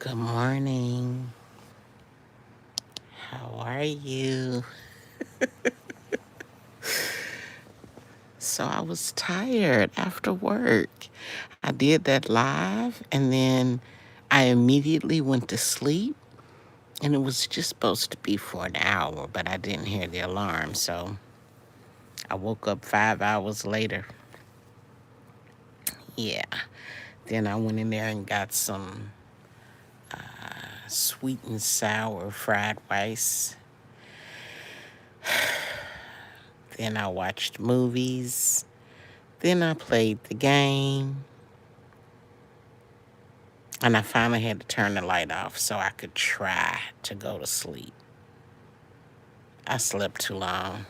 Good morning. How are you? So I was tired after work. I did that live and then I immediately went to sleep and it was just supposed to be for an hour, but I didn't hear the alarm. So I woke up 5 hours later. Yeah. Then I went in there and got some sweet and sour fried rice. Then I watched movies. Then I played the game. And I finally had to turn the light off so I could try to go to sleep. I slept too long.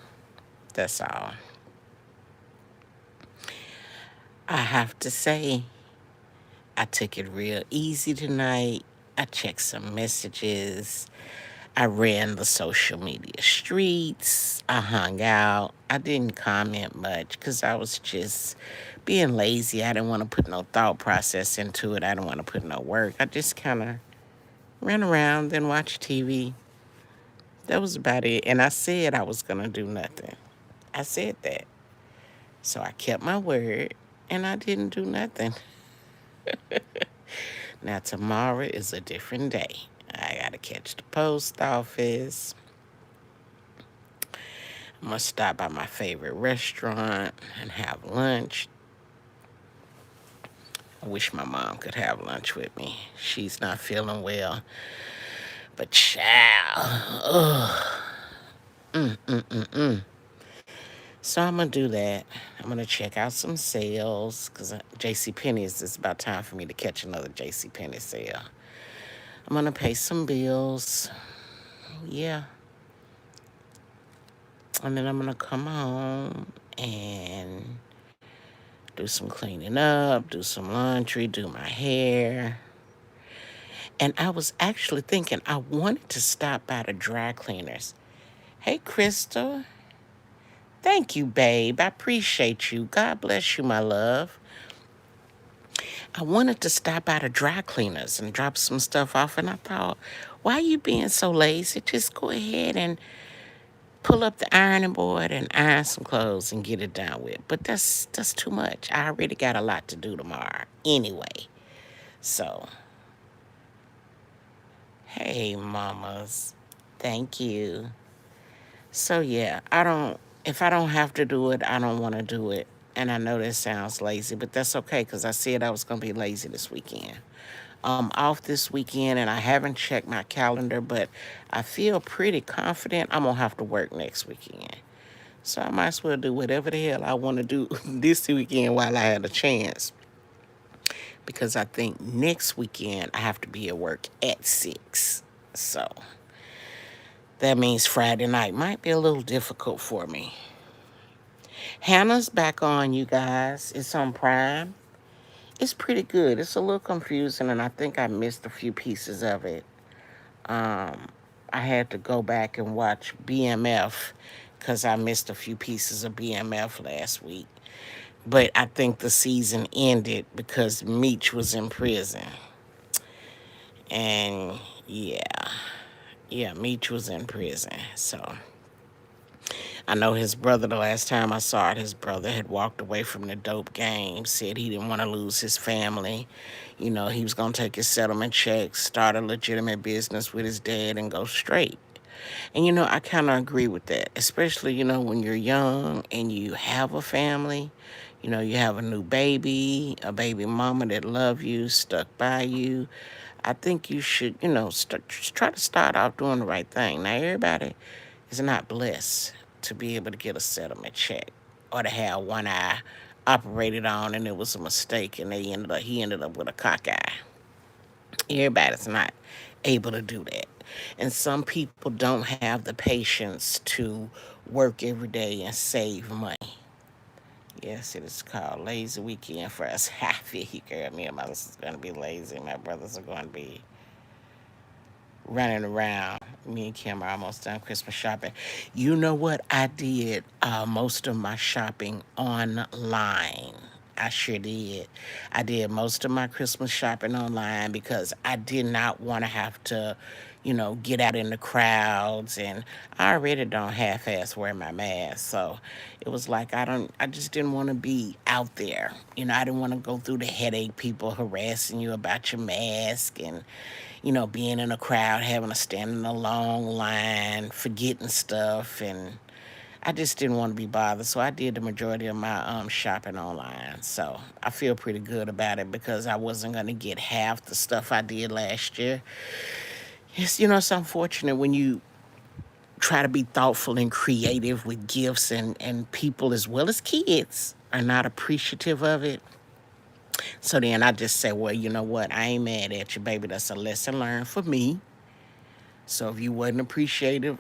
That's all. I have to say, I took it real easy tonight. I checked some messages. I ran the social media streets. I hung out. I didn't comment much because I was just being lazy. I didn't want to put no thought process into it. I didn't want to put no work. I just kind of ran around and watched TV. That was about it. And I said I was going to do nothing. I said that. So I kept my word and I didn't do nothing. Now, tomorrow is a different day. I got to catch the post office. I'm going to stop by my favorite restaurant and have lunch. I wish my mom could have lunch with me. She's not feeling well. But child, ugh. So I'm going to do that. I'm going to check out some sales because J.C. Penney's, it's about time for me to catch another J.C. Penney sale. I'm going to pay some bills. Yeah. And then I'm going to come home and do some cleaning up, do some laundry, do my hair. And I was actually thinking I wanted to stop by the dry cleaners. Hey, Crystal. Thank you, babe. I appreciate you. God bless you, my love. I wanted to stop by the dry cleaners and drop some stuff off, and I thought, why are you being so lazy? Just go ahead and pull up the ironing board and iron some clothes and get it done with. But that's too much. I already got a lot to do tomorrow anyway. So, hey, mamas. Thank you. So, yeah, if I don't have to do it, I don't want to do it. And I know that sounds lazy, but that's okay because I said I was going to be lazy this weekend. I'm off this weekend and I haven't checked my calendar, but I feel pretty confident I'm going to have to work next weekend. So I might as well do whatever the hell I want to do this weekend while I have a chance. Because I think next weekend I have to be at work at 6. So that means Friday night might be a little difficult for me. Hannah's back on, you guys. It's on Prime. It's pretty good. It's a little confusing, and I think I missed a few pieces of it. Um, I had to go back and watch BMF because I missed a few pieces of BMF last week. But I think the season ended because Meech was in prison. And yeah, Meech was in prison. So I know his brother, the last time I saw it, his brother had walked away from the dope game, said he didn't want to lose his family. You know, he was going to take his settlement checks, start a legitimate business with his dad, and go straight. And, I kind of agree with that, especially, when you're young and you have a family. You have a new baby, a baby mama that love you, stuck by you. I think you should, try to start off doing the right thing. Now, everybody is not blessed to be able to get a settlement check or to have one eye operated on and it was a mistake and he ended up with a cock eye. Everybody's not able to do that. And some people don't have the patience to work every day and save money. Yes, it is called Lazy Weekend for us. Happy girl. Me and my sister's going to be lazy. My brothers are going to be running around. Me and Kim are almost done Christmas shopping. You know what? I did most of my shopping online. I sure did. I did most of my Christmas shopping online because I did not want to have to, get out in the crowds, and I already don't half-ass wear my mask. So it was like I just didn't want to be out there. I didn't want to go through the headache, people harassing you about your mask, and being in a crowd, having to stand in a long line, forgetting stuff, and I just didn't want to be bothered. So I did the majority of my shopping online. So I feel pretty good about it because I wasn't gonna get half the stuff I did last year. It's unfortunate when you try to be thoughtful and creative with gifts, and people as well as kids are not appreciative of it. So then I just say, well, you know what? I ain't mad at you, baby. That's a lesson learned for me. So if you wasn't appreciative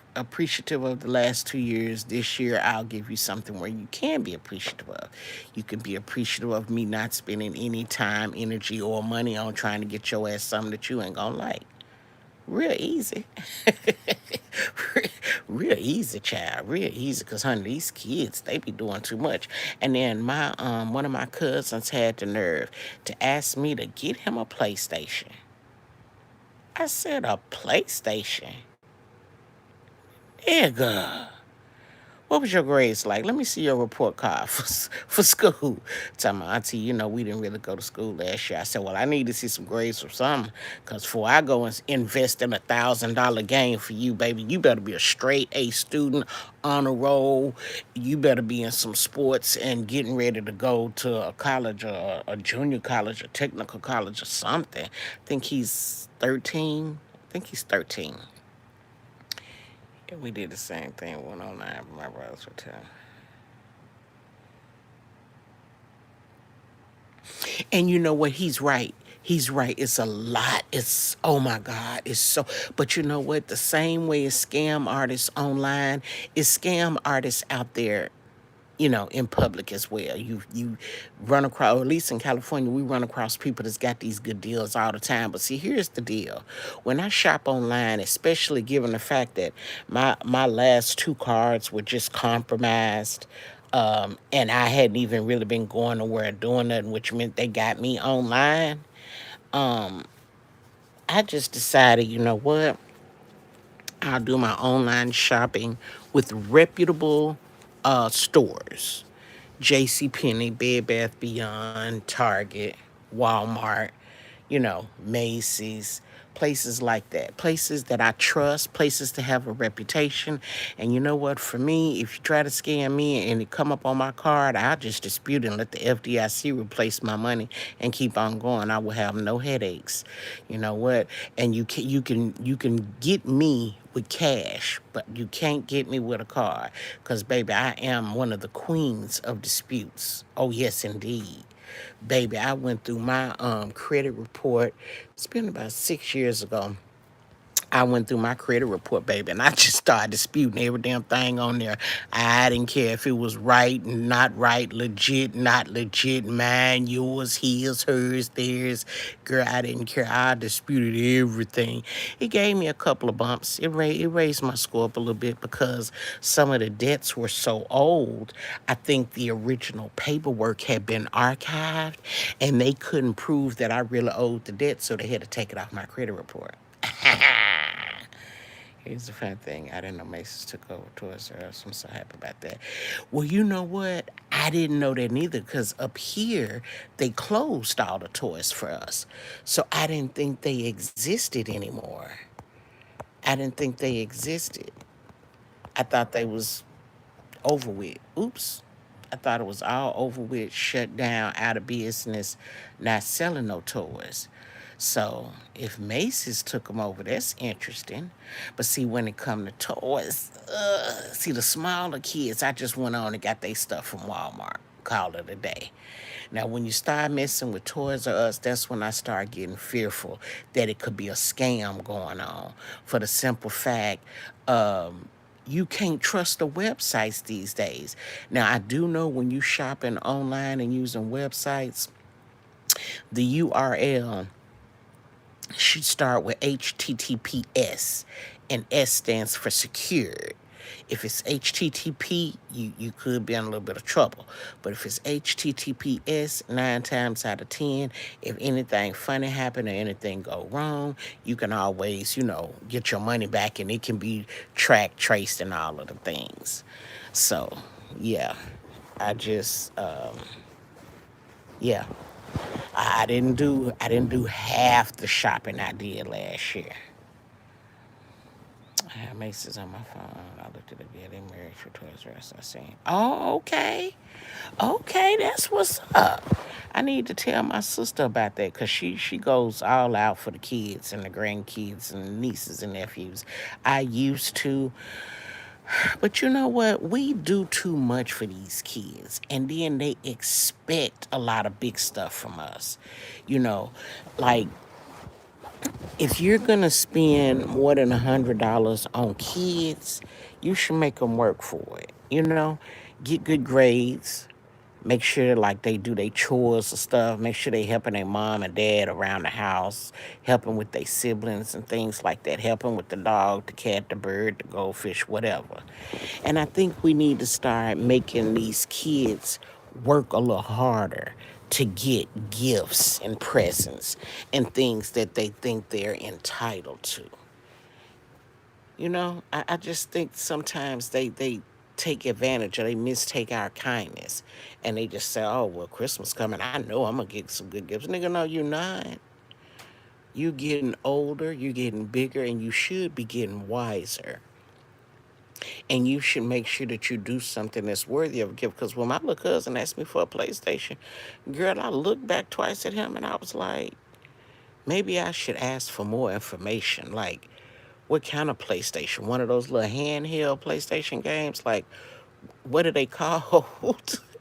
of the last 2 years, this year I'll give you something where you can be appreciative of. You can be appreciative of me not spending any time, energy, or money on trying to get your ass something that you ain't gonna like. Real easy. Real easy, child. Real easy. Cause honey, these kids, they be doing too much. And then my one of my cousins had the nerve to ask me to get him a PlayStation. I said, a PlayStation? Nigga. What was your grades like? Let me see your report card for school. Tell my auntie, we didn't really go to school last year. I said, well, I need to see some grades from something. Because before I go and invest in $1,000 game for you, baby, you better be a straight A student, on a roll. You better be in some sports and getting ready to go to a college or a junior college or technical college or something. I think he's 13. I think he's 13. Yeah, we did the same thing. Went online, but my brothers were telling. And you know what? He's right. He's right. It's a lot. It's, oh my God. It's so, but you know what? The same way as scam artists online, is scam artists out there, in public as well. You run across, or at least in California, we run across people that's got these good deals all the time. But see, here's the deal. When I shop online, especially given the fact that my last two cards were just compromised, and I hadn't even really been going nowhere doing nothing, which meant they got me online, I just decided, you know what? I'll do my online shopping with reputable stores. J.C. Penney, Bed Bath Beyond, Target, Walmart, Macy's, places like that. Places that I trust, places that have a reputation. And you know what? For me, if you try to scam me and it come up on my card, I'll just dispute it and let the FDIC replace my money and keep on going. I will have no headaches. You know what? And you can get me with cash, but you can't get me with a card. Because, baby, I am one of the queens of disputes. Oh, yes, indeed. Baby, I went through my credit report. It's been about 6 years ago. I went through my credit report, baby, and I just started disputing every damn thing on there. I didn't care if it was right, not right, legit, not legit, mine, yours, his, hers, theirs. Girl, I didn't care. I disputed everything. It gave me a couple of bumps. It raised my score up a little bit because some of the debts were so old. I think the original paperwork had been archived, and they couldn't prove that I really owed the debt, so they had to take it off my credit report. Here's the fun thing. I didn't know Macy's took over Toys R Us. I'm so happy about that. Well, you know what? I didn't know that neither because up here, they closed all the toys for us. So I didn't think they existed anymore. I didn't think they existed. I thought they was over with. Oops. I thought it was all over with, shut down, out of business, not selling no toys. So if Macy's took them over, that's interesting. But see, when it come to toys, see the smaller kids, I just went on and got their stuff from Walmart. Call it a day. Now, when you start messing with Toys R Us, that's when I start getting fearful that it could be a scam going on. For the simple fact, you can't trust the websites these days. Now, I do know when you shopping online and using websites, the URL should start with HTTPS, and S stands for secured. If it's HTTP, you could be in a little bit of trouble. But if it's HTTPS, 9 times out of 10, if anything funny happen or anything go wrong, you can always, get your money back, and it can be tracked, traced, and all of the things. So, yeah, I just, yeah, I didn't do half the shopping I did last year. I have Macy's on my phone. I looked at it. Yeah, they married for Toys R Us. I seen. Oh, okay. Okay, that's what's up. I need to tell my sister about that because she goes all out for the kids and the grandkids and the nieces and nephews. I used to, but you know what? We do too much for these kids, and then they expect a lot of big stuff from us. You know, like if you're gonna spend more than $100 on kids, you should make them work for it. Get good grades. Make sure like they do their chores and stuff. Make sure they helping their mom and dad around the house, helping with their siblings and things like that. Helping with the dog, the cat, the bird, the goldfish, whatever. And I think we need to start making these kids work a little harder to get gifts and presents and things that they think they're entitled to. I just think sometimes they take advantage or they mistake our kindness and they just say, oh, well, Christmas coming. I know I'm going to get some good gifts. Nigga, no, you're not. You getting older, you getting bigger, and you should be getting wiser. And you should make sure that you do something that's worthy of a gift. Because when my little cousin asked me for a PlayStation, girl, I looked back twice at him and I was like, maybe I should ask for more information. Like, what kind of PlayStation? One of those little handheld PlayStation games? Like, what are they called?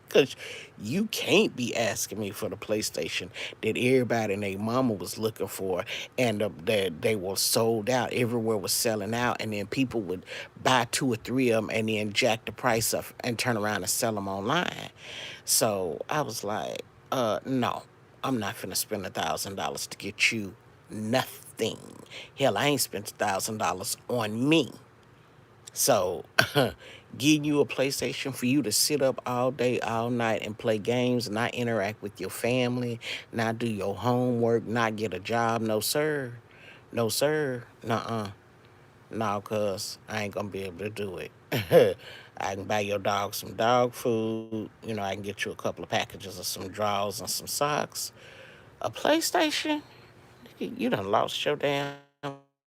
Because you can't be asking me for the PlayStation that everybody and their mama was looking for, and that they were sold out. Everywhere was selling out, and then people would buy two or three of them and then jack the price up and turn around and sell them online. So I was like, no, I'm not finna spend $1,000 to get you nothing. Hell, I ain't spent $1,000 on me. So, getting you a PlayStation for you to sit up all day, all night and play games, not interact with your family, not do your homework, not get a job, no sir. No sir. Nuh-uh. No, cuz I ain't gonna be able to do it. I can buy your dog some dog food. I can get you a couple of packages of some drawers and some socks. A PlayStation? You done lost your damn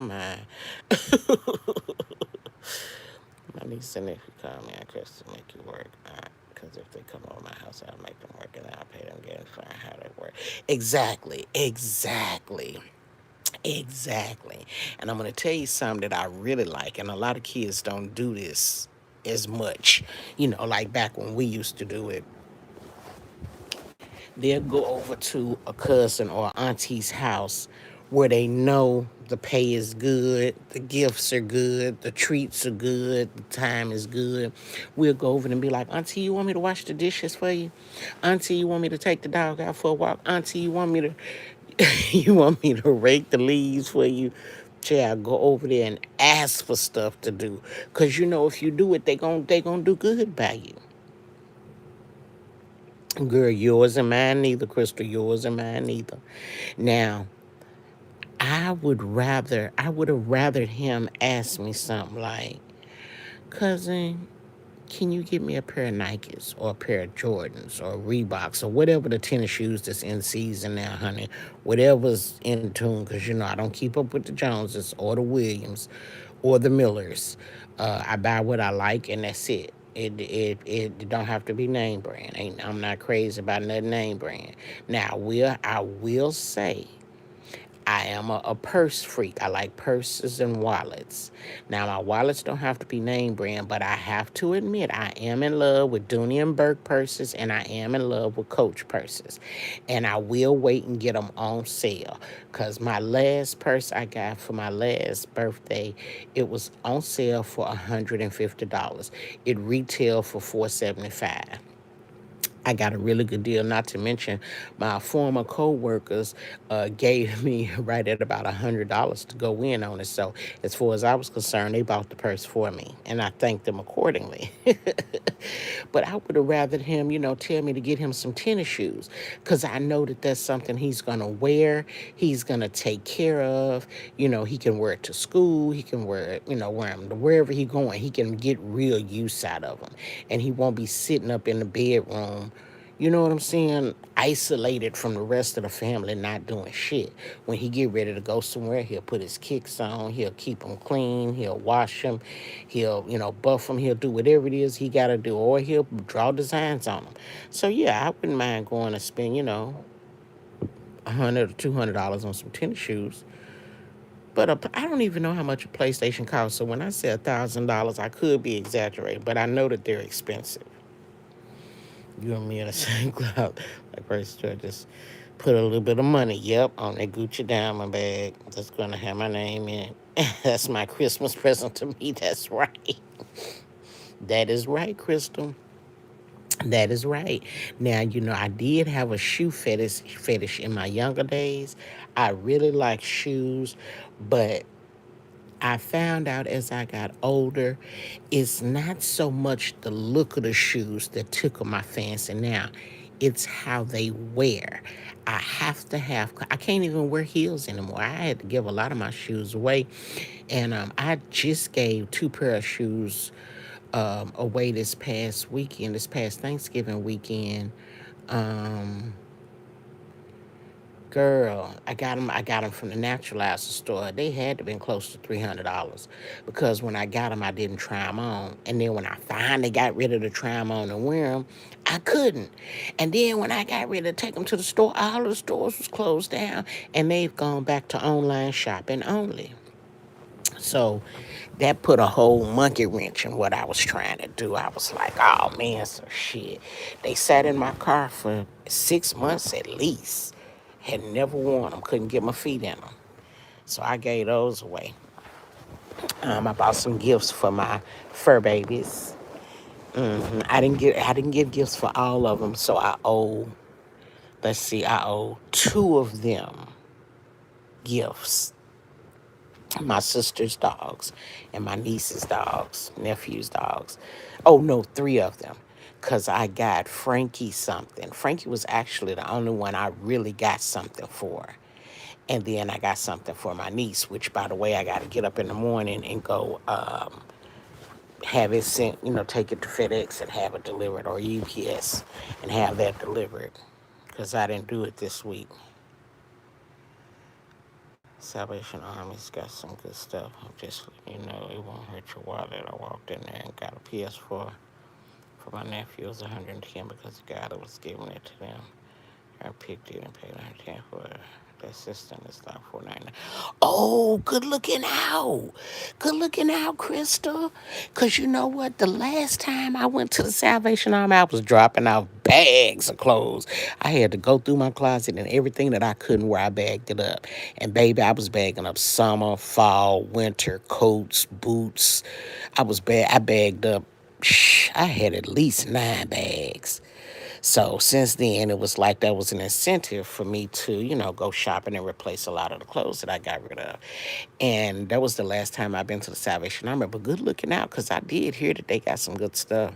mind. My niece and nephew call me on Chris to make you work. Because if they come over my house, I'll make them work and I'll pay them again for how they work. Exactly. Exactly. Exactly. And I'm going to tell you something that I really like. And a lot of kids don't do this as much, like back when we used to do it. They'll go over to a cousin or auntie's house where they know the pay is good, the gifts are good, the treats are good, the time is good. We'll go over and be like, Auntie, you want me to wash the dishes for you? Auntie, you want me to take the dog out for a walk? Auntie, you want me to you want me to rake the leaves for you? Child, go over there and ask for stuff to do. Cause if you do it, they gonna do good by you. Girl, yours and mine neither, Crystal. Yours and mine neither. Now, I would have rather him ask me something like, cousin, can you get me a pair of Nikes or a pair of Jordans or Reeboks or whatever the tennis shoes that's in season now, honey? Whatever's in tune, because I don't keep up with the Joneses or the Williams or the Millers. I buy what I like, and that's it. It don't have to be name brand. I'm not crazy about nothing name brand. Now, I will say I am a purse freak. I like purses and wallets. Now, my wallets don't have to be name brand, but I have to admit I am in love with Dooney and Burke purses, and I am in love with Coach purses. And I will wait and get them on sale, because my last purse I got for my last birthday, it was on sale for $150. It retailed for $475. I got a really good deal. Not to mention, my former co-workers gave me right at about $100 to go in on it. So as far as I was concerned, they bought the purse for me, and I thanked them accordingly. But I would have rather him, tell me to get him some tennis shoes, because I know that that's something he's gonna wear. He's gonna take care of. He can wear it to school. He can wear it, wear them to wherever he going. He can get real use out of them, and he won't be sitting up in the bedroom, you know what I'm saying, isolated from the rest of the family, not doing shit. When he get ready to go somewhere, he'll put his kicks on, he'll keep them clean, he'll wash them, he'll, buff them, he'll do whatever it is he got to do, or he'll draw designs on them. So yeah, I wouldn't mind going to spend, $100 or $200 on some tennis shoes. But I don't even know how much a PlayStation costs. So when I say $1,000, I could be exaggerating, but I know that they're expensive. You and me in the same cloud. Like first, I just put a little bit of money, yep, on that Gucci diamond bag. That's gonna have my name in it. That's my Christmas present to me. That's right. That is right, Crystal. That is right. Now, I did have a shoe fetish in my younger days. I really like shoes, but I found out as I got older, it's not so much the look of the shoes that tickle my fancy now. It's how they wear. I can't even wear heels anymore. I had to give a lot of my shoes away. And I just gave two pair of shoes away this past Thanksgiving weekend. Um, Girl, I got them from the naturalizer store. They had to been close to $300 because when I got them, I didn't try them on. And then when I finally got ready to try them on and wear them, I couldn't. And then when I got ready to take them to the store, all of the stores was closed down, and they've gone back to online shopping only. So that put a whole monkey wrench in what I was trying to do. I was like, oh man, so shit. They sat in my car for 6 months at least. Had never worn them, couldn't get my feet in them. So I gave those away. I bought some gifts for my fur babies. I didn't give gifts for all of them, so I owe two of them gifts. My sister's dogs and my niece's dogs, nephew's dogs. Oh no, three of them. Cause I got Frankie something. Frankie was actually the only one I really got something for. And then I got something for my niece, which by the way, I gotta get up in the morning and go have it sent, take it to FedEx and have it delivered, or UPS and have that delivered. Cause I didn't do it this week. Salvation Army's got some good stuff. Just, it won't hurt your wallet. I walked in there and got a PS4 for my nephew. It was 110 because the guy that was giving it to them, I picked it and paid 110 for it. That system is like $4.99. Oh, good looking out. Good looking out, Crystal. Because you know what? The last time I went to the Salvation Army, I was dropping off bags of clothes. I had to go through my closet, and everything that I couldn't wear, I bagged it up. And baby, I was bagging up summer, fall, winter, coats, boots. I bagged up, I had at least 9 bags. So since then, it was like that was an incentive for me to, go shopping and replace a lot of the clothes that I got rid of. And that was the last time I've been to the Salvation Army. But good looking out, because I did hear that they got some good stuff.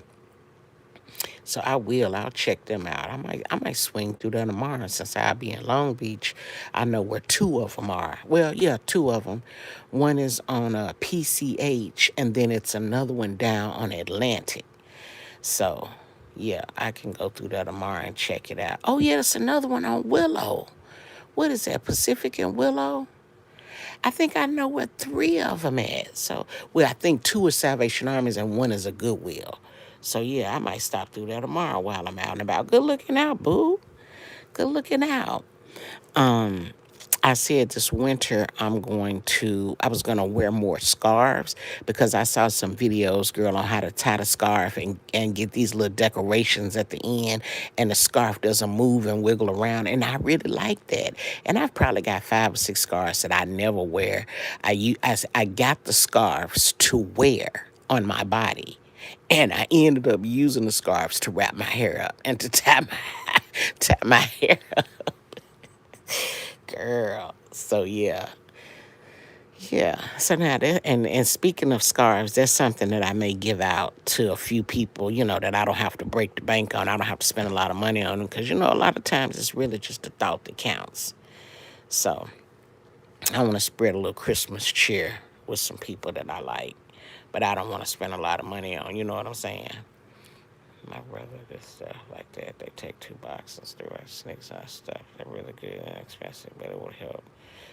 So I'll check them out. I might swing through there tomorrow since I'll be in Long Beach. I know where two of them are. Well, yeah, two of them. One is on PCH, and then it's another one down on Atlantic. So, yeah, I can go through that tomorrow and check it out. Oh, yeah, there's another one on Willow. What is that, Pacific and Willow? I think I know where three of them at. So, well, I think two are Salvation Armies and one is a Goodwill. So, yeah, I might stop through there tomorrow while I'm out and about. Good looking out, boo. Good looking out. Um, I said this winter I was going to wear more scarves because I saw some videos, girl, on how to tie the scarf and get these little decorations at the end, and the scarf doesn't move and wiggle around. And I really like that. And I've probably got 5 or 6 scarves that I never wear. I got the scarves to wear on my body. And I ended up using the scarves to wrap my hair up and to tie my hair up, girl. So yeah. So now that, and speaking of scarves, that's something that I may give out to a few people. That I don't have to break the bank on. I don't have to spend a lot of money on them because a lot of times it's really just the thought that counts. So I want to spread a little Christmas cheer with some people that I like, but I don't want to spend a lot of money on. You know what I'm saying? My brother, this stuff like that. They take 2 boxes, the rest sneaks out stuff. They're really good and expensive, but it would help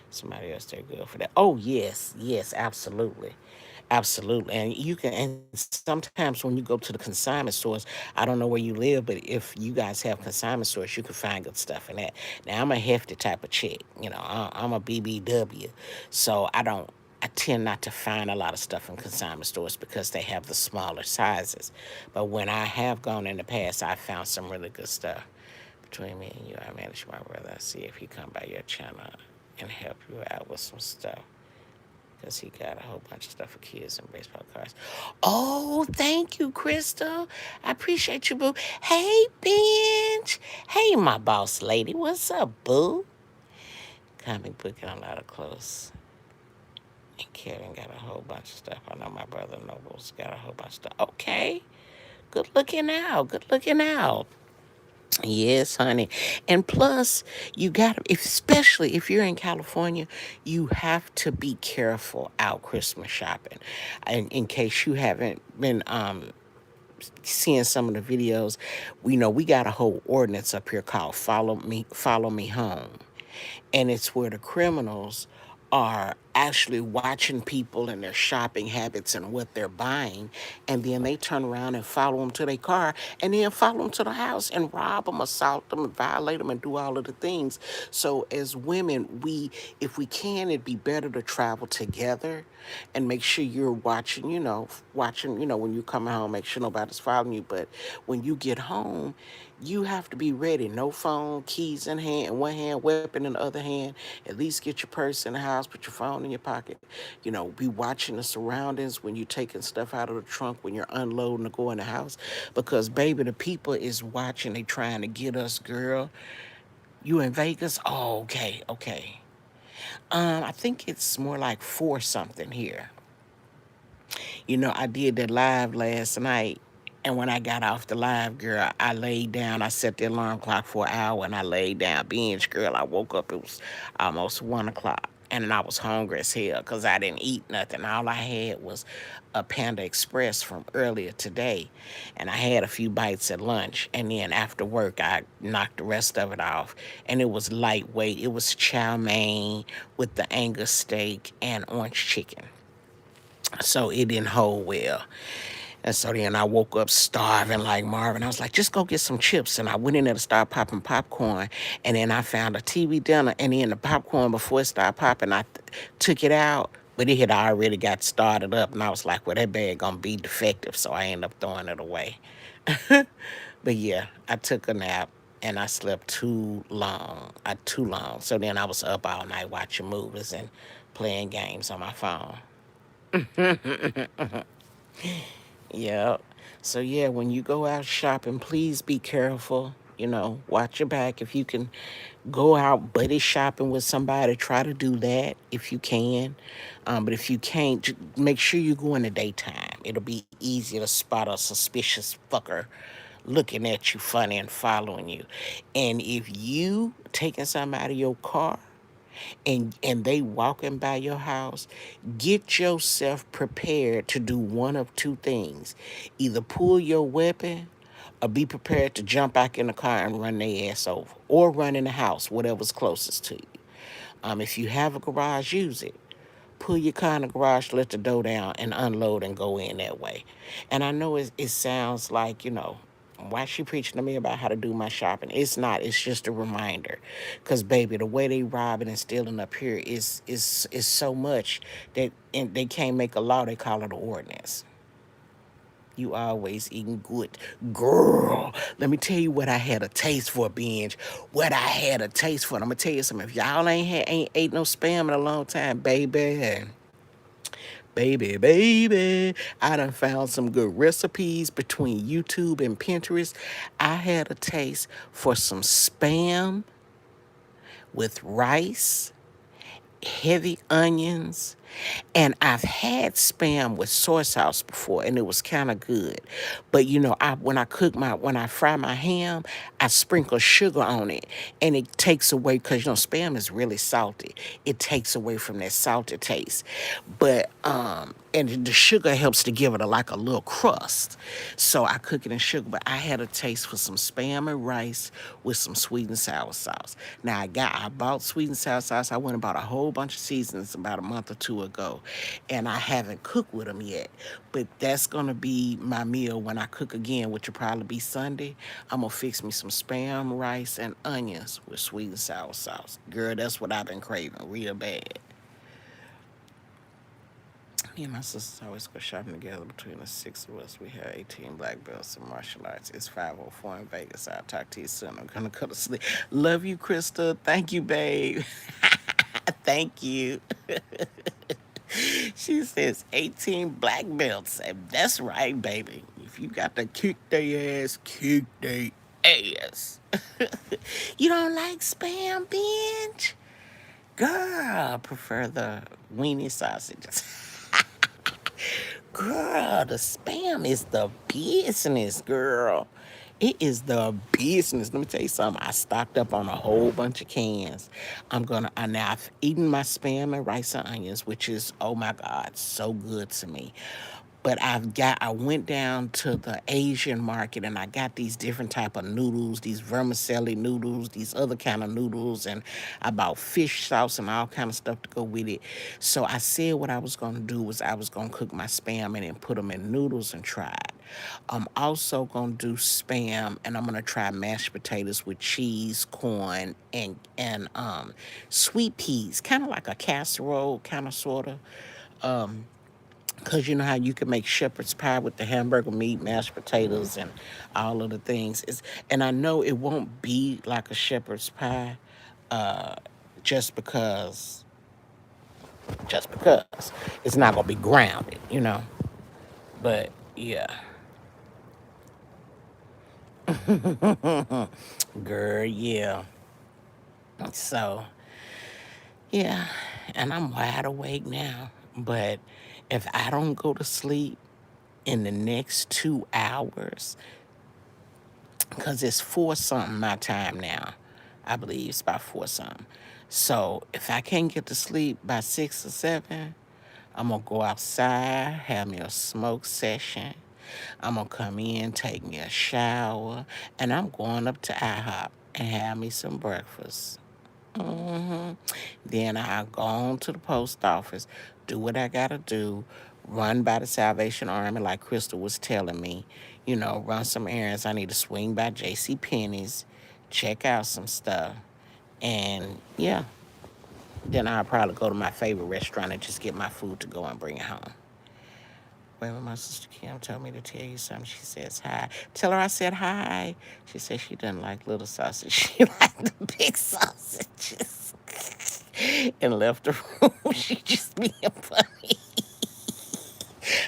somebody else. They're good for that. Oh yes, yes, absolutely, absolutely. And and sometimes when you go to the consignment stores, I don't know where you live, but if you guys have consignment stores, you can find good stuff in that. Now I'm a hefty type of chick. I'm a BBW, so I tend not to find a lot of stuff in consignment stores because they have the smaller sizes. But when I have gone in the past, I found some really good stuff. Between me and you, I manage my brother. I see if he come by your channel and help you out with some stuff. Because he got a whole bunch of stuff for kids and baseball cards. Oh, thank you, Crystal. I appreciate you, boo. Hey, Benj. Hey, my boss lady. What's up, boo? Comic book and a lot of clothes. And Kevin got a whole bunch of stuff. I know my brother Noble's got a whole bunch of stuff. Okay. Good looking out. Good looking out. Yes, honey. And plus, you got to, especially if you're in California, you have to be careful out Christmas shopping. In case you haven't been seeing some of the videos, we know we got a whole ordinance up here called Follow Me Home. And it's where the criminals are actually watching people and their shopping habits and what they're buying, and then they turn around and follow them to their car, and then follow them to the house and rob them, assault them, and violate them, and do all of the things. So as women, if we can, it'd be better to travel together and make sure you're watching, when you come home, make sure nobody's following you. But when you get home, you have to be ready. No phone, keys in one hand, weapon in the other hand. At least get your purse in the house, put your phone in your pocket. Be watching the surroundings when you're taking stuff out of the trunk, when you're unloading to go in the house. Because, baby, the people is watching. They trying to get us, girl. You in Vegas? Oh, okay, okay. I think it's more like 4 something here. I did that live last night. And when I got off the live, girl, I laid down. I set the alarm clock for an hour and I laid down. Binge, girl, I woke up. It was almost 1 o'clock. And I was hungry as hell because I didn't eat nothing. All I had was a Panda Express from earlier today. And I had a few bites at lunch. And then after work, I knocked the rest of it off. And it was lightweight. It was chow mein with the Angus steak and orange chicken. So it didn't hold well. And so then I woke up starving like Marvin. I was like, just go get some chips. And I went in there to start popping popcorn. And then I found a TV dinner. And then the popcorn, before it started popping, I took it out. But it had already got started up. And I was like, well, that bag going to be defective. So I ended up throwing it away. But yeah, I took a nap. And I slept too long. Too long. So then I was up all night watching movies and playing games on my phone. Yeah. So yeah, when you go out shopping, please be careful. Watch your back. If you can go out buddy shopping with somebody, try to do that if you can. But if you can't, make sure you go in the daytime. It'll be easier to spot a suspicious fucker looking at you funny and following you. And if you taking something out of your car, and they walking by your house, get yourself prepared to do one of 2 things. Either pull your weapon or be prepared to jump back in the car and run their ass over. Or run in the house, whatever's closest to you. If you have a garage, use it. Pull your car in the garage, let the door down, and unload and go in that way. And I know it sounds like, why she preaching to me about how to do my shopping? It's not. It's just a reminder. Because, baby, the way they robbing and stealing up here is so much that they can't make a law. They call it an ordinance. You always eating good. Girl, let me tell you what I had a taste for, Binge. What I had a taste for. I'm going to tell you something. If y'all ain't ate no spam in a long time, baby, Baby, I done found some good recipes between YouTube and Pinterest. I had a taste for some spam with rice, heavy onions, and I've had spam with soy sauce before, and it was kind of good. But when I fry my ham, I sprinkle sugar on it, and it takes away, because spam is really salty. It takes away from that salty taste. But and the sugar helps to give it like a little crust. So I cook it in sugar. But I had a taste for some spam and rice with some sweet and sour sauce. Now I bought sweet and sour sauce. I went and bought a whole bunch of seasonings about a month or two ago, and I haven't cooked with them yet. But that's gonna be my meal when I cook again, which will probably be Sunday. I'm gonna fix me some spam, rice, and onions with sweet and sour sauce. Girl, that's what I've been craving real bad. Me and my sisters always go shopping together. Between the six of us, we have 18 black belts in martial arts. It's 5:04 in Vegas. I'll talk to you soon. I'm gonna go to sleep. Love you, Krista. Thank you, babe. Thank you. She says 18 black belts. And that's right, baby. If you got to kick their ass, kick their ass. You don't like spam, binge? Girl, I prefer the weenie sausages. Girl, the spam is the business, girl. It is the business. Let me tell you something. I stocked up on a whole bunch of cans. Now I've eaten my spam and rice and onions, which is, oh my God, so good to me. But I went down to the Asian market, and I got these different type of noodles, these vermicelli noodles, these other kind of noodles, and I bought fish sauce and all kind of stuff to go with it. So I said what I was gonna do was I was gonna cook my spam and then put them in noodles and try it. I'm also gonna do spam, and I'm gonna try mashed potatoes with cheese, corn, and sweet peas, kind of like a casserole, kind of sorta. Because you know how you can make shepherd's pie with the hamburger meat, mashed potatoes, and all of the things. And I know it won't be like a shepherd's pie, uh, just because, just because it's not gonna be grounded. But yeah, girl, yeah. So yeah, and I'm wide awake now. But if I don't go to sleep in the next 2 hours, because it's four something my time now. I believe it's about four something. So if I can't get to sleep by 6 or 7, I'm gonna go outside, have me a smoke session. I'm gonna come in, take me a shower, and I'm going up to IHOP and have me some breakfast. hmm Then I'll go on to the post office, do what I gotta do, run by the Salvation Army like Crystal was telling me, run some errands. I need to swing by J.C. Penney's, check out some stuff, and yeah, then I'll probably go to my favorite restaurant and just get my food to go and bring it home. Wait, my sister Kim told me to tell you something. She says hi. Tell her I said hi. She says she doesn't like little sausage. She likes the big sausages. And left the room. She just being funny.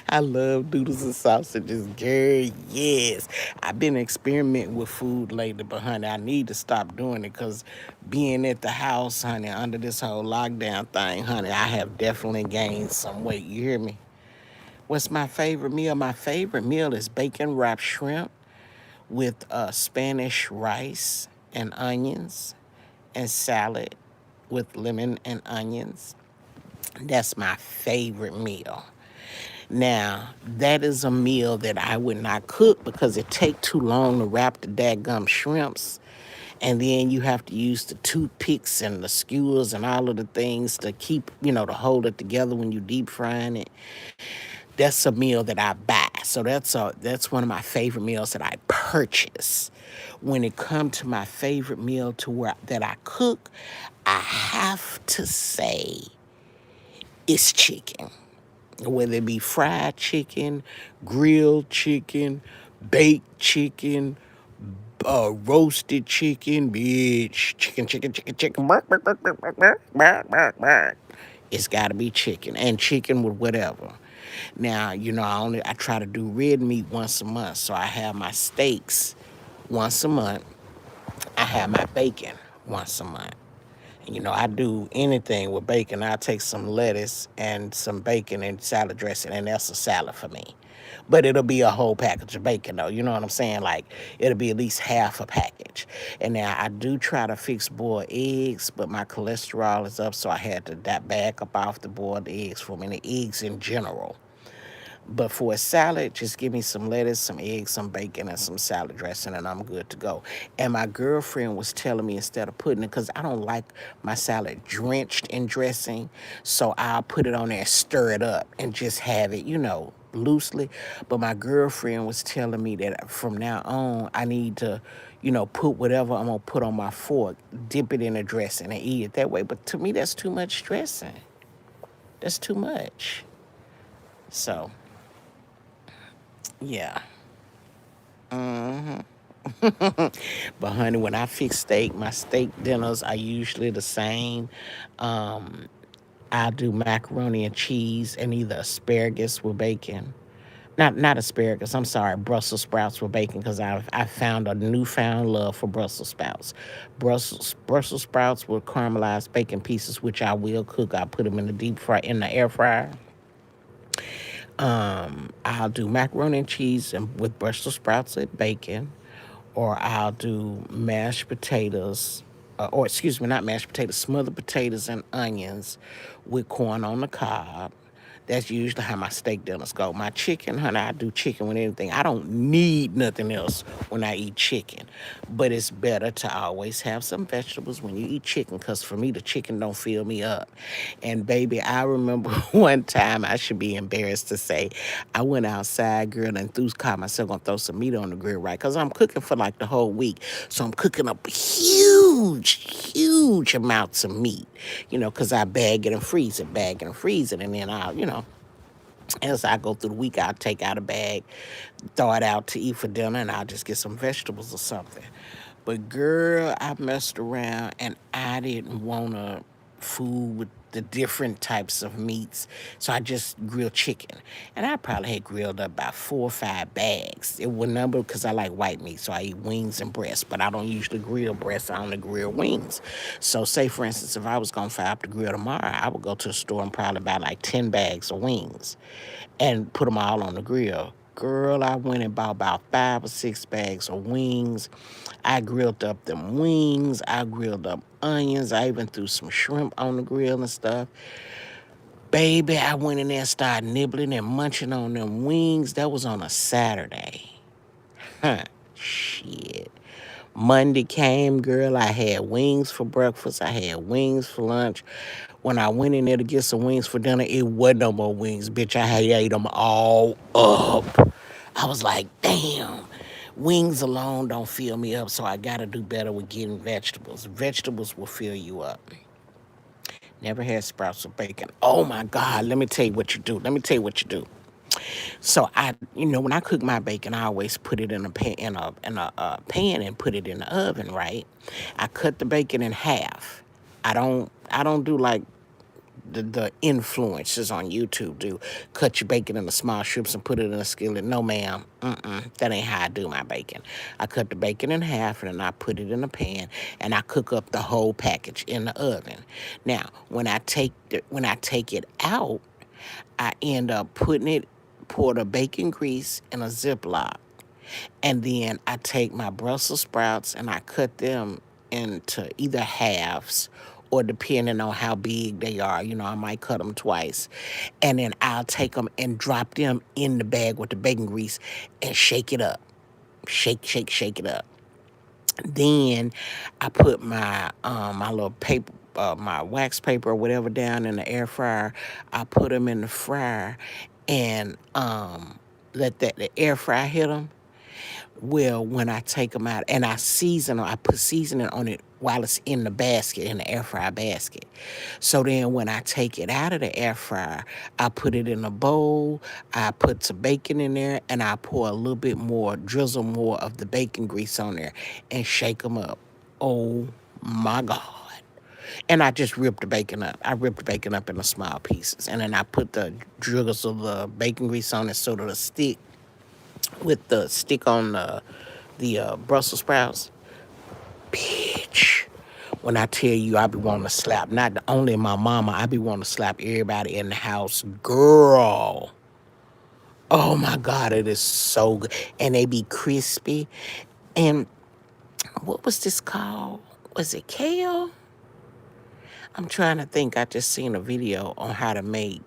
I love noodles and sausages, girl. Yes. I've been experimenting with food lately, but honey, I need to stop doing it because being at the house, honey, under this whole lockdown thing, honey, I have definitely gained some weight. You hear me? What's my favorite meal? My favorite meal is bacon wrapped shrimp with Spanish rice and onions and salad with lemon and onions. That's my favorite meal. Now, that is a meal that I would not cook because it take too long to wrap the dadgum shrimps. And then you have to use the toothpicks and the skewers and all of the things to keep, to hold it together when you deep frying it. That's a meal that I buy. So that's one of my favorite meals that I purchase. When it comes to my favorite meal that I cook, I have to say it's chicken. Whether it be fried chicken, grilled chicken, baked chicken, roasted chicken, bitch, chicken, chicken, chicken, chicken, bark, bark, bark, bark, bark, bark, bark, bark, bark. It's got to be chicken, and chicken with whatever. Now, I try to do red meat once a month, so I have my steaks once a month. I have my bacon once a month. I do anything with bacon. I'll take some lettuce and some bacon and salad dressing, and that's a salad for me. But it'll be a whole package of bacon, though. You know what I'm saying? Like, it'll be at least half a package. And now I do try to fix boiled eggs, but my cholesterol is up, so I had to back up off the boiled eggs for me, and the eggs in general. But for a salad, just give me some lettuce, some eggs, some bacon, and some salad dressing, and I'm good to go. And my girlfriend was telling me instead of putting it, because I don't like my salad drenched in dressing, so I'll put it on there, stir it up, and just have it, loosely. But my girlfriend was telling me that from now on, I need to, put whatever I'm going to put on my fork, dip it in a dressing, and eat it that way. But to me, that's too much dressing. That's too much. So, yeah. But honey, when I fix steak, my steak dinners are usually the same. Um, I do macaroni and cheese and either asparagus with bacon. Not asparagus. I'm sorry, Brussels sprouts with bacon because I found a newfound love for Brussels sprouts. Brussels sprouts with caramelized bacon pieces, which I will cook. I put them in the in the air fryer. I'll do macaroni and cheese and with Brussels sprouts and bacon, or I'll do mashed potatoes, or excuse me, not mashed potatoes, smothered potatoes and onions with corn on the cob. That's usually how my steak dinners go. My chicken, honey, I do chicken with anything. I don't need nothing else when I eat chicken. But it's better to always have some vegetables when you eat chicken, because for me, the chicken don't fill me up. And baby, I remember one time, I should be embarrassed to say, I went outside, girl, and caught myself gonna throw some meat on the grill, right? Because I'm cooking for like the whole week. So I'm cooking up huge amounts of meat, because I bag it and freeze it. And then as I go through the week, I'll take out a bag, throw it out to eat for dinner, and I'll just get some vegetables or something. But girl, I messed around and I didn't want to food with the different types of meats. So I just grilled chicken. And I probably had grilled up about 4 or 5 bags. It would number because I like white meat. So I eat wings and breasts, but I don't usually grill breasts. I only grill wings. So say for instance, if I was gonna fire up the grill tomorrow, I would go to the store and probably buy like 10 bags of wings and put them all on the grill. Girl, I went and bought about 5 or 6 bags of wings. I grilled up them wings. I grilled up onions. I even threw some shrimp on the grill and stuff. Baby, I went in there and started nibbling and munching on them wings. That was on a Saturday. Huh. Shit. Monday came, girl. I had wings for breakfast. I had wings for lunch. When I went in there to get some wings for dinner, it wasn't no more wings, bitch. I had ate them all up. I was like, damn, wings alone don't fill me up, so I gotta do better with getting vegetables. Vegetables will fill you up. Never had sprouts with bacon. Oh my God, let me tell you what you do. Let me tell you what you do. So when I cook my bacon, I always put it in a pan, pan and put it in the oven, right? I cut the bacon in half. I don't do like the influencers on YouTube do. Cut your bacon into small strips and put it in a skillet. No, ma'am. That ain't how I do my bacon. I cut the bacon in half and then I put it in a pan and I cook up the whole package in the oven. Now, when I take it out, I end up pour the bacon grease in a Ziploc. And then I take my Brussels sprouts and I cut them into either halves or depending on how big they are, I might cut them twice. And then I'll take them and drop them in the bag with the bacon grease and shake it up. Shake it up. Then I put my little paper, my wax paper or whatever down in the air fryer. I put them in the fryer and let the air fryer hit them. Well, when I take them out and I put seasoning on it while it's in the basket, in the air fryer basket. So then when I take it out of the air fryer, I put it in a bowl, I put some bacon in there, and I pour a little bit more, drizzle more of the bacon grease on there and shake them up. Oh my God. And I just ripped the bacon up. I ripped the bacon up into small pieces, and then I put the dribbles of the bacon grease on it so that the stick with the stick on the Brussels sprouts. Bitch, when I tell you I be wanting to slap not only my mama, I be wanting to slap everybody in the house. Girl, oh my God, it is so good, and they be crispy. And what was this called? Was it kale? I'm trying to think. I just seen a video on how to make.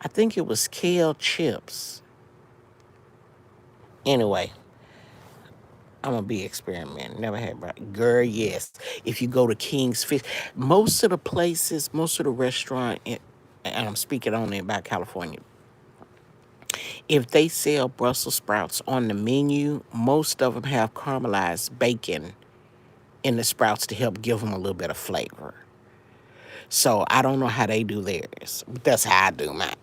I think it was kale chips. Anyway, I'm gonna be experimenting. Never had girl. Yes, if you go to King's Fish, most of the places, most of the restaurant, and I'm speaking only about California. If they sell Brussels sprouts on the menu, most of them have caramelized bacon in the sprouts to help give them a little bit of flavor. So I don't know how they do theirs, but that's how I do mine.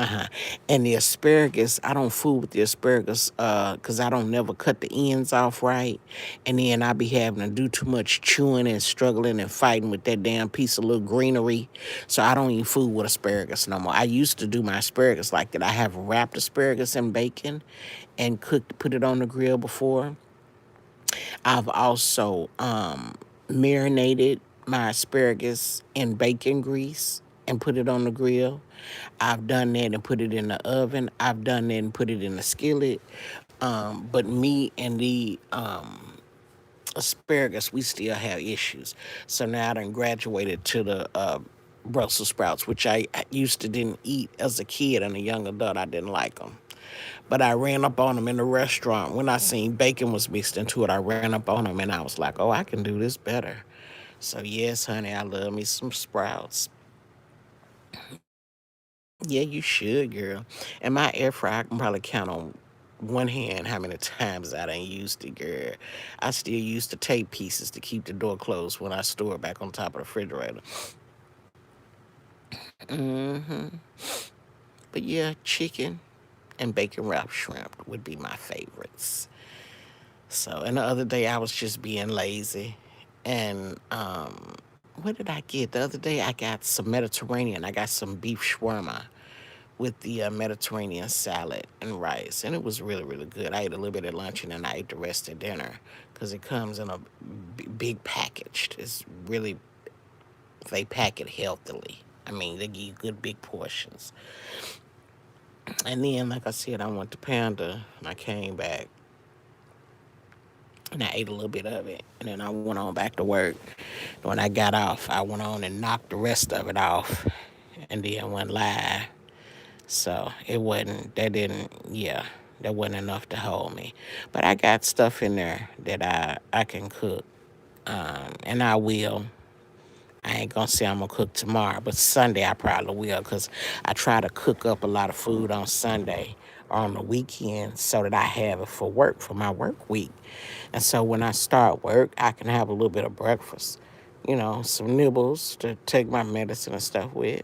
Uh-huh. And the asparagus, I don't fool with the asparagus because I don't never cut the ends off right. And then I be having to do too much chewing and struggling and fighting with that damn piece of little greenery. So I don't even fool with asparagus no more. I used to do my asparagus like that. I have wrapped asparagus in bacon and put it on the grill before. I've also marinated my asparagus in bacon grease and put it on the grill. I've done that and put it in the oven. I've done that and put it in the skillet. But me and the asparagus, we still have issues. So now I done graduated to the Brussels sprouts, which I used to didn't eat as a kid and a young adult. I didn't like them. But I ran up on them in the restaurant. When I seen bacon was mixed into it, I ran up on them and I was like, oh, I can do this better. So, yes, honey, I love me some sprouts. Yeah, you should, girl. And my air fryer, I can probably count on one hand how many times I done used it, girl. I still use the tape pieces to keep the door closed when I store it back on top of the refrigerator. hmm But yeah, chicken and bacon wrapped shrimp would be my favorites. So, and the other day I was just being lazy. And what did I get? The other day I got some Mediterranean. I got some beef shawarma with the Mediterranean salad and rice. And it was really, really good. I ate a little bit at lunch and then I ate the rest at dinner because it comes in a big package. It's really, they pack it healthily. I mean, they give you good big portions. And then, like I said, I went to Panda and I came back and I ate a little bit of it. And then I went on back to work. When I got off, I went on and knocked the rest of it off and then went live. So it wasn't, that didn't, yeah, that wasn't enough to hold me. But I got stuff in there that I can cook. And I will. I ain't gonna say I'm gonna cook tomorrow, but Sunday I probably will because I try to cook up a lot of food on Sunday or on the weekend so that I have it for work, for my work week. And so when I start work, I can have a little bit of breakfast, some nibbles to take my medicine and stuff with.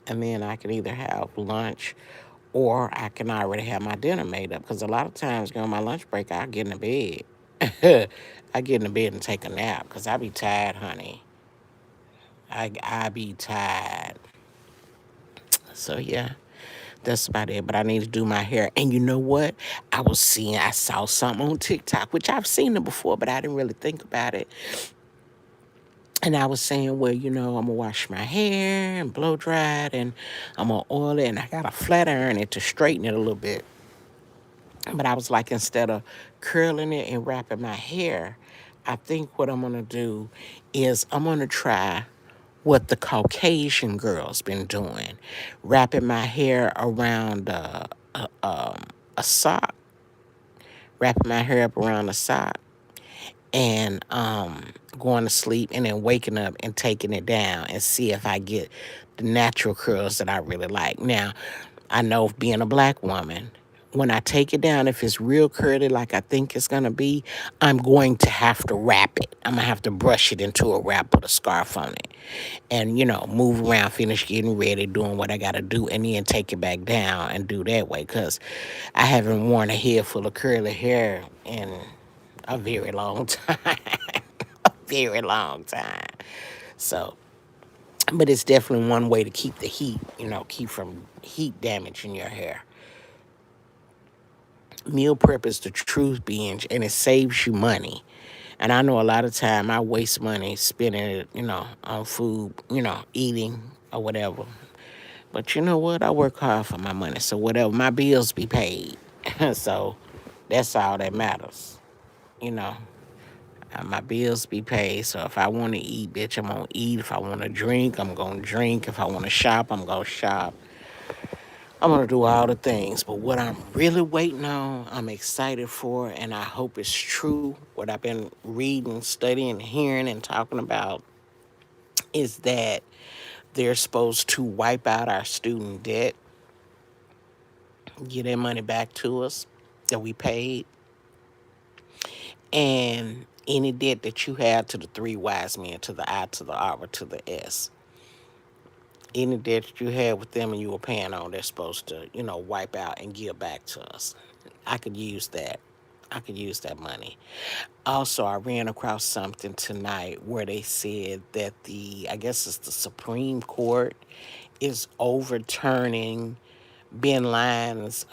And then I can either have lunch or I can already have my dinner made up because a lot of times during my lunch break, I get in the bed. I get in the bed and take a nap because I be tired, honey. I be tired. So yeah, that's about it. But I need to do my hair. And you know what? I saw something on TikTok, which I've seen it before, but I didn't really think about it. And I was saying, well, I'm gonna wash my hair and blow dry it and I'm gonna oil it and I got a flat iron it to straighten it a little bit. But I was like, instead of curling it and wrapping my hair, I think what I'm gonna do is I'm gonna try what the Caucasian girls been doing, wrapping my hair around a sock, wrapping my hair up around a sock, and going to sleep and then waking up and taking it down and see if I get the natural curls that I really like. Now, I know being a black woman, when I take it down, if it's real curly like I think it's going to be, I'm going to have to wrap it. I'm going to have to brush it into a wrap, put a scarf on it, and, move around, finish getting ready, doing what I got to do, and then take it back down and do that way because I haven't worn a head full of curly hair in a very long time. A very long time. So, but it's definitely one way to keep the heat, keep from heat damage in your hair. Meal prep is the truth binge, and it saves you money. And I know a lot of time I waste money spending it, on food, eating or whatever. But you know what? I work hard for my money, so whatever, my bills be paid. So that's all that matters, you know. My bills be paid, so if I want to eat, bitch, I'm gonna eat. If I want to drink, I'm gonna drink. If I want to shop, I'm gonna shop. I'm gonna do all the things. But what I'm really waiting on, I'm excited for, and I hope it's true. What I've been reading, studying, hearing, and talking about is that they're supposed to wipe out our student debt, get their money back to us that we paid, and any debt that you had to the three wise men, to the I, to the R, or to the S. Any debt that you had with them and you were paying on, they're supposed to, wipe out and give back to us. I could use that. I could use that money. Also, I ran across something tonight where they said that I guess it's the Supreme Court, is overturning Ben Lyons'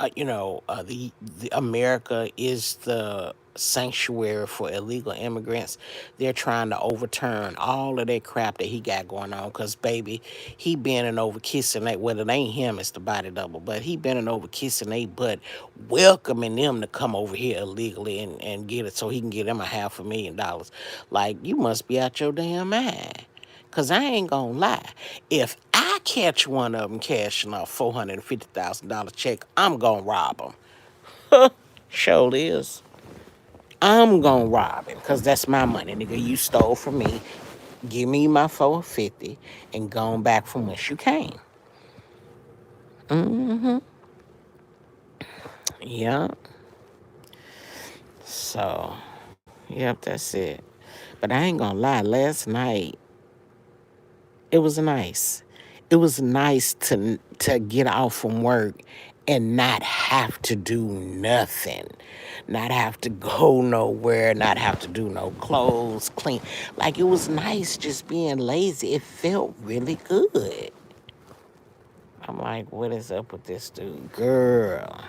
the America is the sanctuary for illegal immigrants. They're trying to overturn all of that crap that he got going on. Cause baby, he bending over kissing they. Well, it ain't him, it's the body double. But he bending over kissing they butt, welcoming them to come over here illegally and get it, so he can get them $500,000. Like, you must be out your damn mind. Cause I ain't gonna lie. If I catch one of them cashing off $450,000 check, I'm gonna rob them. Sure is. I'm gonna rob him, cause that's my money, nigga. You stole from me. Give me my 450 and gone back from whence you came. Mm-hmm. Yep. So, yep, that's it. But I ain't gonna lie. Last night it was nice. It was nice to get off from work and not have to do nothing, not have to go nowhere, not have to do no clothes, clean. Like, it was nice just being lazy. It felt really good. I'm like, what is up with this dude, girl?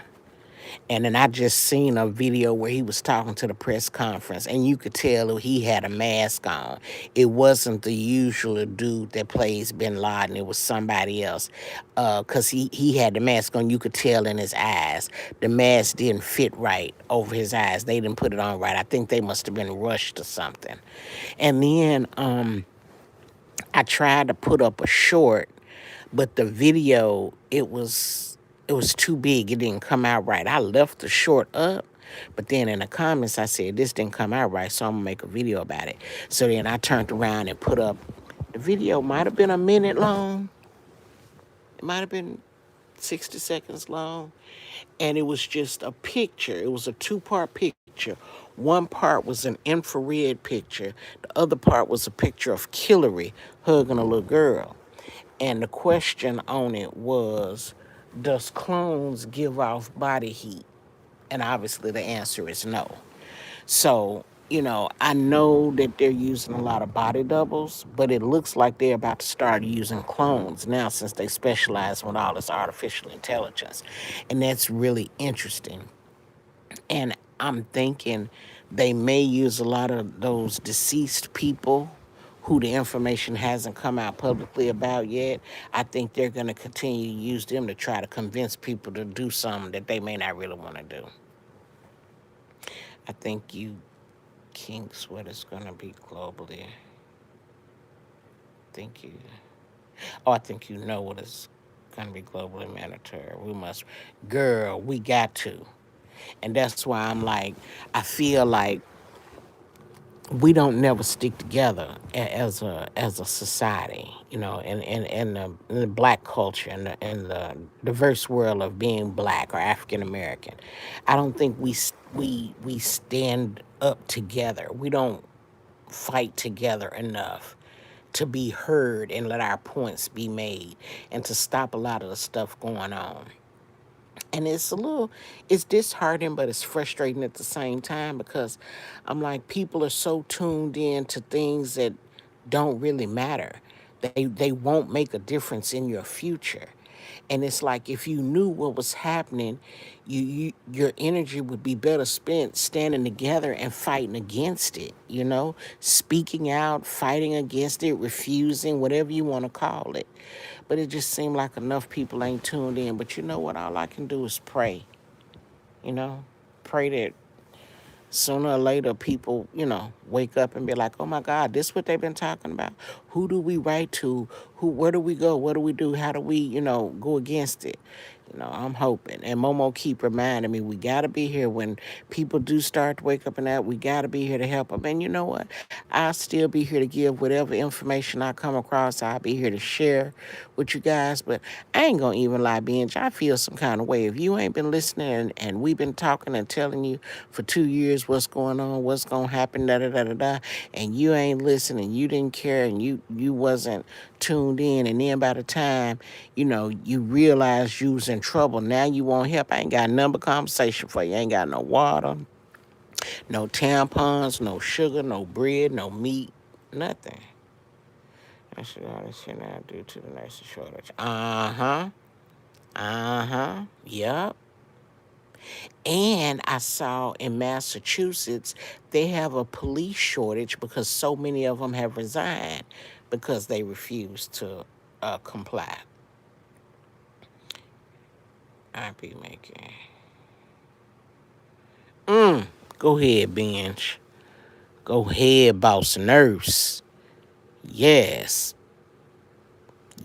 And then I just seen a video where he was talking to the press conference, and you could tell he had a mask on. It wasn't the usual dude that plays Bin Laden. It was somebody else. Because he had the mask on. You could tell in his eyes. The mask didn't fit right over his eyes. They didn't put it on right. I think they must have been rushed or something. And then I tried to put up a short, but the video, it was too big. It didn't come out right. I left the short up, but then in the comments I said this didn't come out right, so I'm gonna make a video about it. So then I turned around and put up the video. Might have been a minute long. It might have been 60 seconds long, and it was just a picture. It was a two-part picture. One part was an infrared picture. The other part was a picture of Hillary hugging a little girl. And the question on it was, does clones give off body heat? And obviously the answer is no. So, I know that they're using a lot of body doubles, but it looks like they're about to start using clones now, since they specialize with all this artificial intelligence. And that's really interesting. And I'm thinking they may use a lot of those deceased people who the information hasn't come out publicly about yet. I think they're going to continue to use them to try to convince people to do something that they may not really want to do. I think you kinks what it's going to be globally. Think you. Oh, I think you know what it's going to be globally mandatory. We must, girl, we got to. And that's why I'm like, I feel like we don't never stick together as a society, in the black culture, in the diverse world of being black or African American. I don't think we stand up together. We don't fight together enough to be heard and let our points be made and to stop a lot of the stuff going on. And it's disheartening, but it's frustrating at the same time because I'm like, people are so tuned in to things that don't really matter. They won't make a difference in your future. And it's like if you knew what was happening, your energy would be better spent standing together and fighting against it, speaking out, fighting against it, refusing, whatever you want to call it. But it just seemed like enough people ain't tuned in. But you know what? All I can do is pray, you know, pray that sooner or later people, wake up and be like, oh my God, this what they've been talking about. Who do we write to? Where do we go? What do we do? How do we, go against it? I'm hoping. And Momo keep reminding me we gotta be here when people do start to wake up and that we gotta be here to help them. And you know what? I'll still be here to give whatever information I come across. I'll be here to share with you guys. But I ain't gonna even lie, Benj. I feel some kind of way. If you ain't been listening and we've been talking and telling you for 2 years what's going on, what's gonna happen, da da da da da, and you ain't listening, you didn't care, and you wasn't tuned in, and then by the time you realize you was in trouble, now you want help. I ain't got number conversation for you. I ain't got no water, no tampons, no sugar, no bread, no meat, nothing. I should honestly not due to the nurse shortage. Uh-huh. Uh-huh. Yep. And I saw in Massachusetts, they have a police shortage because so many of them have resigned because they refuse to comply. I be making. Mm. Go ahead, Bench. Go ahead, boss nurse. Yes.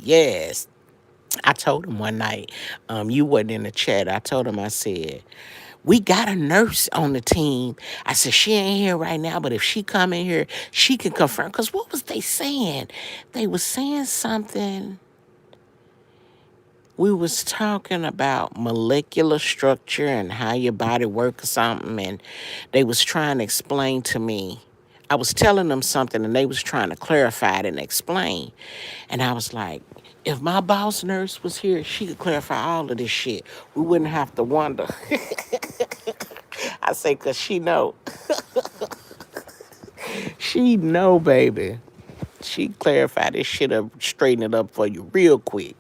Yes. I told him one night, you wasn't in the chat. I told him, I said, we got a nurse on the team. I said, she ain't here right now, but if she come in here, she can confirm. Because what was they saying? They was saying something. We was talking about molecular structure and how your body works or something. And they was trying to explain to me. I was telling them something and they was trying to clarify it and explain. And I was like, if my boss nurse was here, she could clarify all of this shit. We wouldn't have to wonder. I say, cause she know. She know, baby. She clarified this shit up, straighten it up for you real quick.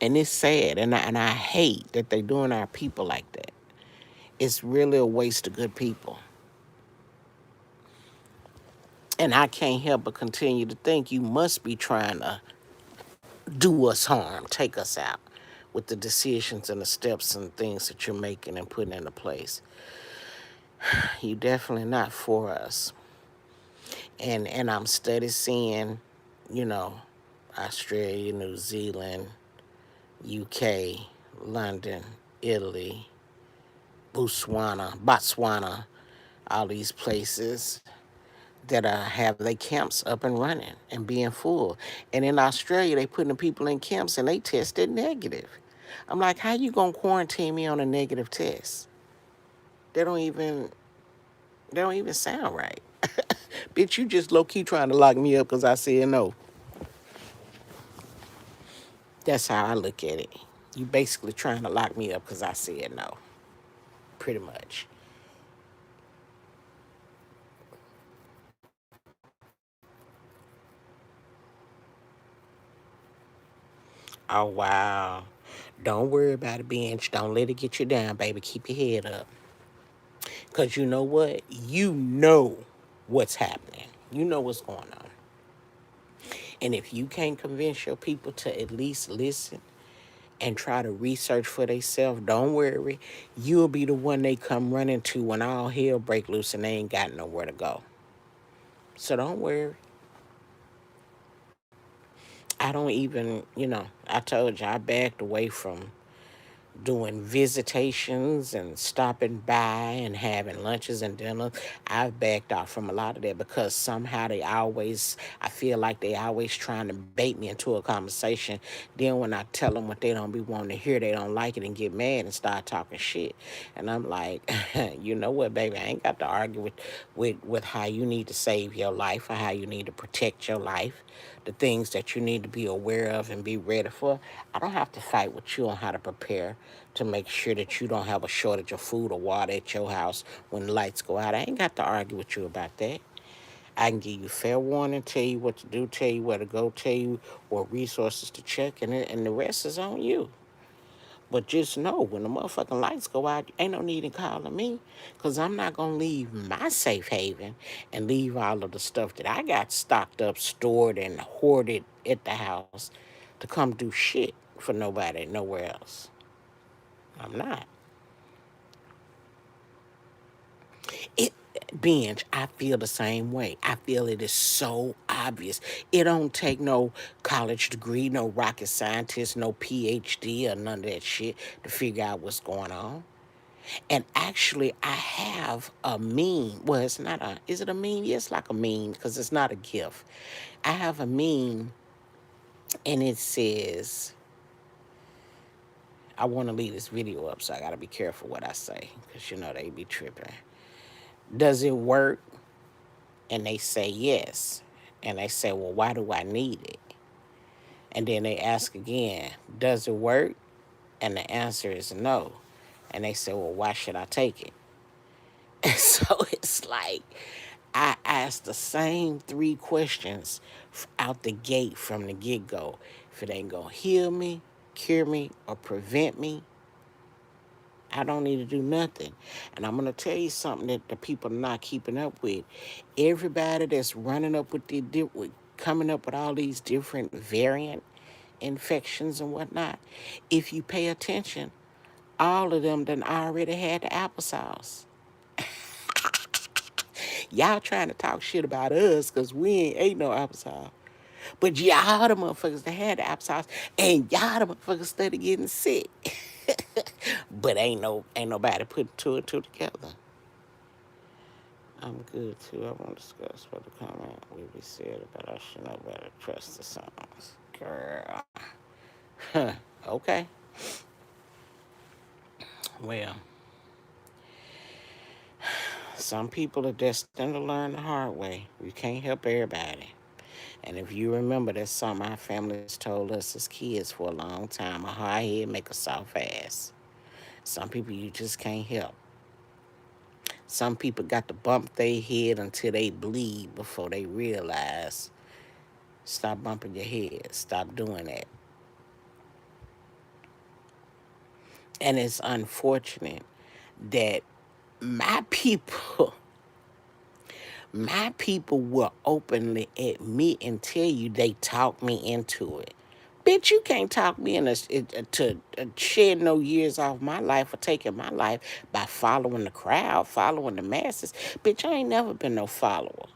And it's sad, and I hate that they doing our people like that. It's really a waste of good people. And I can't help but continue to think you must be trying to do us harm, take us out with the decisions and the steps and things that you're making and putting into place. You definitely not for us. And I'm steady seeing, you know, Australia, New Zealand, UK, London, Italy, Botswana, all these places that have their camps up and running and being full. And in Australia, they putting the people in camps and they tested negative. I'm like, how you gonna quarantine me on a negative test? They don't even they don't even sound right. Bitch, you just low key trying to lock me up because I said no. That's how I look at it. You basically trying to lock me up because I said no. Pretty much. Oh wow. Don't worry about it, bench. Don't let it get you down, baby. Keep your head up. Cause you know what? You know what's happening. You know what's going on. And if you can't convince your people to at least listen and try to research for themselves, don't worry. You'll be the one they come running to when all hell break loose and they ain't got nowhere to go. So don't worry. I don't even, I told you I backed away from doing visitations and stopping by and having lunches and dinners. I've backed off from a lot of that because somehow I feel like they always trying to bait me into a conversation. Then when I tell them what they don't be wanting to hear, they don't like it and get mad and start talking shit. And I'm like, you know what, baby, I ain't got to argue with how you need to save your life or how you need to protect your life. the things that you need to be aware of and be ready for. I don't have to fight with you on how to prepare to make sure that you don't have a shortage of food or water at your house when the lights go out. I ain't got to argue with you about that. I can give you fair warning, tell you what to do, tell you where to go, tell you what resources to check, and the rest is on you. But just know when the motherfucking lights go out, ain't no need in calling me, because I'm not going to leave my safe haven and leave all of the stuff that I got stocked up, stored, and hoarded at the house to come do shit for nobody nowhere else. I'm not. It binge, I feel the same way. I feel it is so obvious. It don't take no college degree, no rocket scientist, no PhD or none of that shit to figure out what's going on. And actually, I have a meme. Well, it's not a, is it a meme? Yeah, it's like a meme because it's not a gift. I have a meme and it says, I want to leave this video up, so I got to be careful what I say because you know they be tripping. Does it work? And they say yes. And they say, well, why do I need it? And then they ask again, does it work? And the answer is no. And they say, well, why should I take it? And so it's like, I asked the same three questions out the gate from the get-go. If it ain't gonna heal me, cure me, or prevent me, I don't need to do nothing. And I'm gonna tell you something that the people are not keeping up with. Everybody that's running up with coming up with all these different variant infections and whatnot, if you pay attention, all of them done already had the applesauce. Y'all trying to talk shit about us because we ain't no applesauce. But y'all the motherfuckers that had the applesauce, and y'all the motherfuckers started getting sick. But ain't nobody putting two and two together. I'm good too. I won't discuss what the comment will be said about I should know better trust the songs. Girl. Huh. Okay. Well, some people are destined to learn the hard way. You can't help everybody. And if you remember, that's something our families told us as kids for a long time. A hard head make a soft ass. Some people you just can't help. Some people got to bump their head until they bleed before they realize, stop bumping your head. Stop doing that. And it's unfortunate that my people, my people will openly admit and tell you they talked me into it. Bitch, you can't talk me to shed no years off my life or taking my life by following the crowd, following the masses. Bitch, I ain't never been no follower.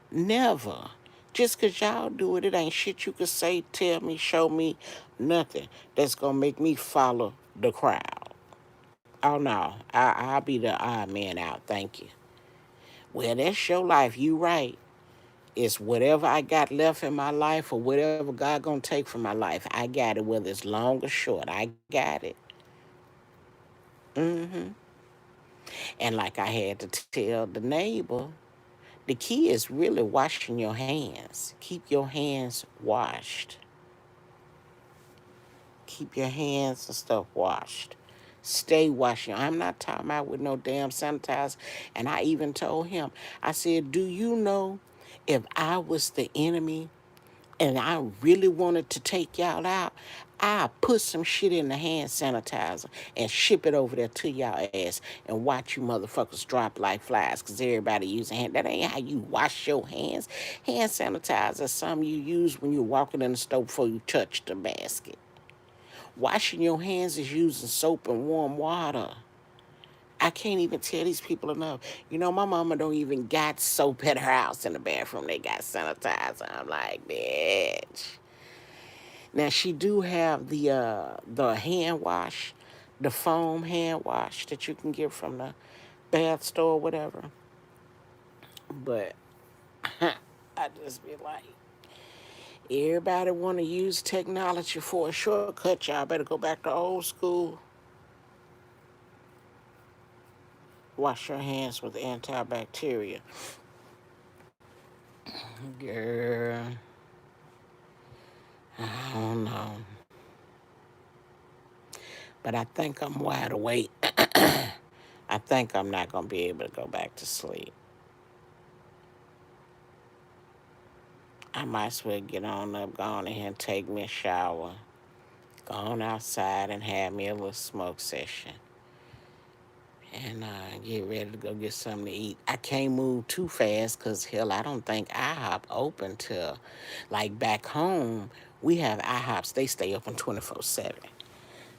Never. Just because y'all do it, it ain't shit you could say, tell me, show me, nothing that's going to make me follow the crowd. Oh, no. I'll be the odd man out. Thank you. Well, that's your life. You right. It's whatever I got left in my life or whatever God gonna take from my life. I got it, whether it's long or short. I got it. hmm And like I had to tell the neighbor, the key is really washing your hands. Keep your hands washed. Keep your hands and stuff washed. Stay washing. I'm not talking about with no damn sanitizer. And I even told him, I said, do you know if I was the enemy and I really wanted to take y'all out, I'll put some shit in the hand sanitizer and ship it over there to y'all ass and watch you motherfuckers drop like flies because everybody using hand. That ain't how you wash your hands. Hand sanitizer is something you use when you're walking in the store before you touch the basket. Washing your hands is using soap and warm water. I can't even tell these people enough. You know, my mama don't even got soap at her house in the bathroom. They got sanitizer. I'm like, bitch. Now she do have the hand wash, the foam hand wash that you can get from the bath store or whatever. But I just be like, everybody want to use technology for a shortcut. Y'all better go back to old school. Wash your hands with antibacterial. Girl. I don't know. But I think I'm wide awake. I think I'm not going to be able to go back to sleep. I might as well get on up, go on in here and take me a shower. Go on outside and have me a little smoke session. And get ready to go get something to eat. I can't move too fast because, hell, I don't think IHOP open till, like, back home, we have IHOPs. They stay open 24/7.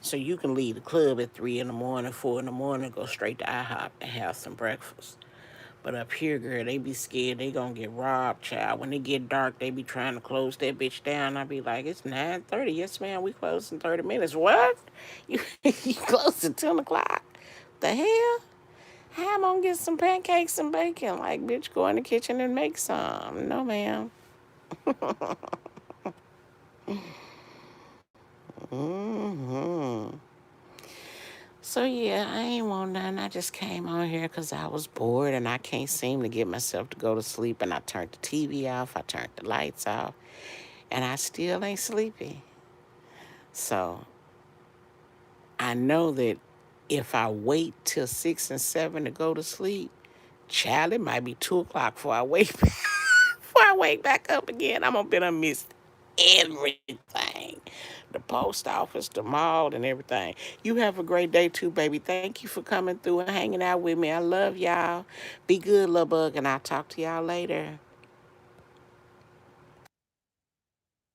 So you can leave the club at 3 in the morning, 4 in the morning, go straight to IHOP and have some breakfast. But up here, girl, they be scared they gonna get robbed, child. When it get dark, they be trying to close that bitch down. I be like, it's 9:30. Yes, ma'am, we close in 30 minutes. What? You, you close at 10 o'clock? The hell? How am I gonna get some pancakes and bacon? Like, bitch, go in the kitchen and make some. No, ma'am. Mm-hmm. So, yeah, I ain't want nothing. I just came on here because I was bored and I can't seem to get myself to go to sleep. And I turned the TV off. I turned the lights off. And I still ain't sleepy. So, I know that if I wait till 6 and 7 to go to sleep, child, it might be 2 o'clock before I wake before I wake back up again. I'm gonna be done missed everything. The post office, the mall, and everything. You have a great day too, baby. Thank you for coming through and hanging out with me. I love y'all. Be good, little bug, and I'll talk to y'all later.